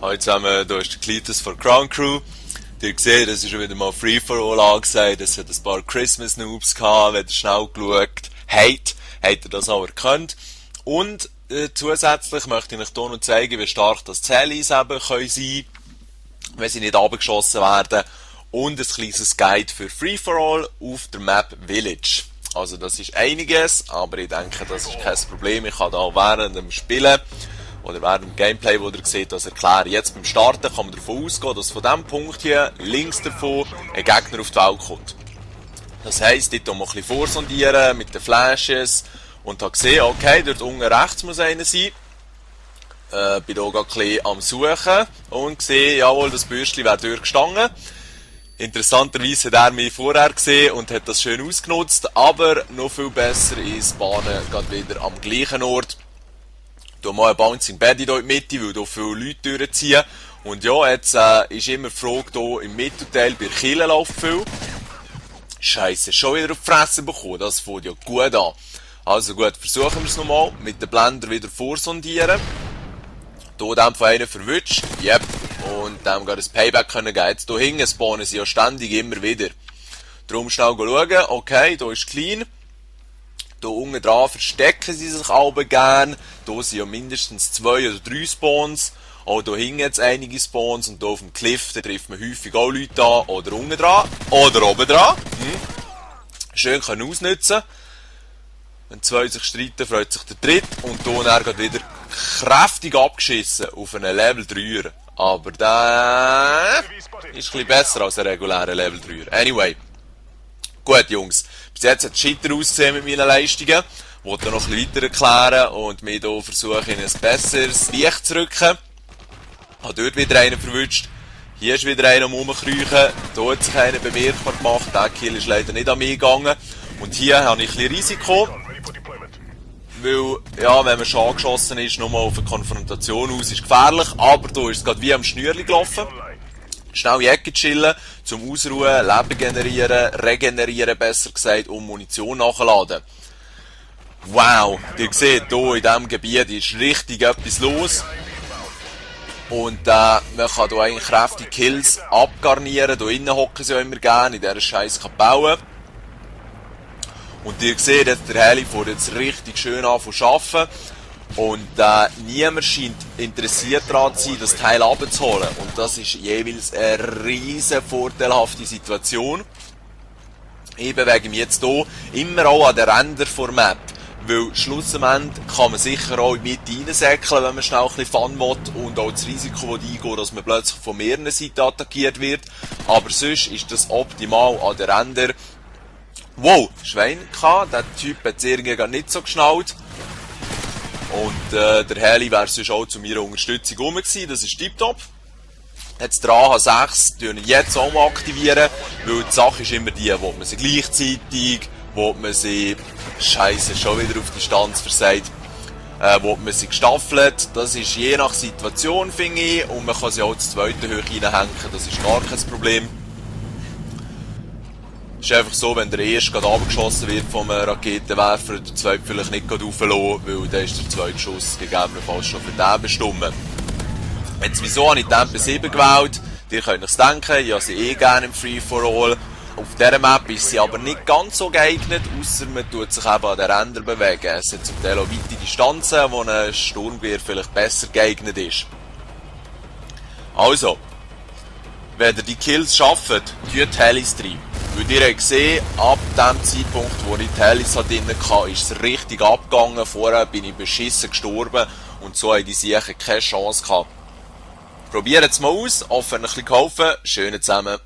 Hallo zusammen, hier ist der Cletus von Crown Crew. Ihr seht, es ist wieder mal Free for All angesagt. Es hat ein paar Christmas Noobs gehabt. Wenn ihr schnell geschaut habt, habt ihr das auch erkannt. Und zusätzlich möchte ich euch hier noch zeigen, wie stark das Zählis eben können sein, wenn sie nicht abgeschossen werden. Und ein kleines Guide für Free for All auf der Map Village. Also das ist einiges, aber ich denke, das ist kein Problem. Ich kann da während dem Spielen oder während dem Gameplay, wo ihr seht, das erklären. Jetzt beim Starten kann man davon ausgehen, dass von diesem Punkt hier links davon ein Gegner auf die Welt kommt. Das heisst, dort muss man ein bisschen vorsondieren mit den Flashes und habe gesehen, okay, dort unten rechts muss einer sein. Bin hier gerade ein bisschen am Suchen und gesehen, jawohl, das Bürstchen wäre durchgestanden. Interessanterweise hat er mich vorher gesehen und hat das schön ausgenutzt, aber noch viel besser ist Bahnen gerade wieder am gleichen Ort. Da mal ein Bouncing Baddy hier in die Mitte, weil hier viele Leute durchziehen. Und ja, jetzt ist immer die Frage hier im Mittelteil, bei Killen läuft viel. Scheisse, schon wieder auf die Fresse bekommen, das fängt ja gut an. Also gut, versuchen wir es nochmal, mit dem Blender wieder vorsondieren. Hier dem von einen verwünscht, yep, und dem gerade ein Payback können geben. Jetzt hier hinten spawnen sie ja ständig immer wieder. Darum schnell schauen, okay, hier ist clean. Hier unten dran verstecken sie sich alle gern. Hier sind ja mindestens 2 oder 3 Spawns. Auch hier hinten jetzt einige Spawns. Und hier auf dem Cliff, da trifft man häufig auch Leute an. Oder unten dran. Oder oben dran. Schön können ausnutzen. Wenn 2 sich streiten, freut sich der Dritte. Und hier dann geht wieder kräftig abgeschissen auf einen Level 3er. Aber der ist ein bisschen besser als ein regulärer Level 3er. Anyway. Gut, Jungs. Bis jetzt hat es scheiter ausgesehen mit meinen Leistungen. Ich wollte noch ein bisschen weiter erklären und mich hier versuchen, in ein besseres Licht zu rücken. Ich habe dort wieder einen verwünscht. Hier ist wieder einer am Rumkriechen. Hier hat sich einer bemerkbar gemacht. Der Kill ist leider nicht an mich gegangen. Und hier habe ich ein bisschen Risiko. Weil, ja, wenn man schon angeschossen ist, nochmal auf eine Konfrontation aus, ist gefährlich. Aber hier ist es gerade wie am Schnürli gelaufen. Schnell in die Ecke chillen, zum Ausruhen, Leben generieren, regenerieren besser gesagt und Munition nachladen. Wow, ihr seht, hier in diesem Gebiet ist richtig etwas los. Und man kann hier eigentlich kräftige Kills abgarnieren. Hier innen hocken sie auch immer gerne in dieser scheiß Kapelle. Und ihr seht jetzt, der Heli fährt jetzt richtig schön an zu arbeiten. Und niemand scheint interessiert daran zu sein, das Teil abzuholen. Und das ist jeweils eine riesen vorteilhafte Situation. Ich bewege mich jetzt hier immer auch an den Rändern der Map. Weil schlussendlich kann man sicher auch in die Mitte reinsäckeln, wenn man schnell ein bisschen Fun will. Und auch das Risiko eingehen, dass man plötzlich von mehreren Seiten attackiert wird. Aber sonst ist das optimal an den Rändern. Wow, Schwein gehabt. Der Typ hat es irgendwie gar nicht so geschnallt. Und der Heli wäre sonst auch zu meiner Unterstützung rum gewesen, das ist tiptop. Jetzt der AH6 tun wir jetzt auch mal aktivieren, weil die Sache ist immer die, wo man sie gleichzeitig, wo man sie, scheisse, schon wieder auf Distanz versagt, wo man sie gestaffelt, das ist je nach Situation, finde ich, und man kann sie auch zur zweiten Höhe reinhängen, das ist gar kein Problem. Es ist einfach so, wenn der erste gerade abgeschossen wird vom Raketenwerfer, der zweite vielleicht nicht gerade rauflassen, weil dann ist der zweite Schuss gegebenenfalls schon für den bestimmt. Jetzt, wieso habe ich Tempo 7 gewählt? Ihr könnt euch denken, ich habe sie eh gerne im Free for All. Auf dieser Map ist sie aber nicht ganz so geeignet, ausser man tut sich eben an den Rändern bewegen. Es sind zum Teil auch weite Distanzen, wo ein Sturmgewehr vielleicht besser geeignet ist. Also, wenn ihr die Kills schafft, tut Helis rein. Weil ihr habt gesehen, ab dem Zeitpunkt, wo ich die Helis drin hatte, ist es richtig abgegangen. Vorher bin ich beschissen gestorben und so hatte ich sicher keine Chance gehabt. Probiert es mal aus, hoffentlich ein bisschen geholfen. Schönen zusammen.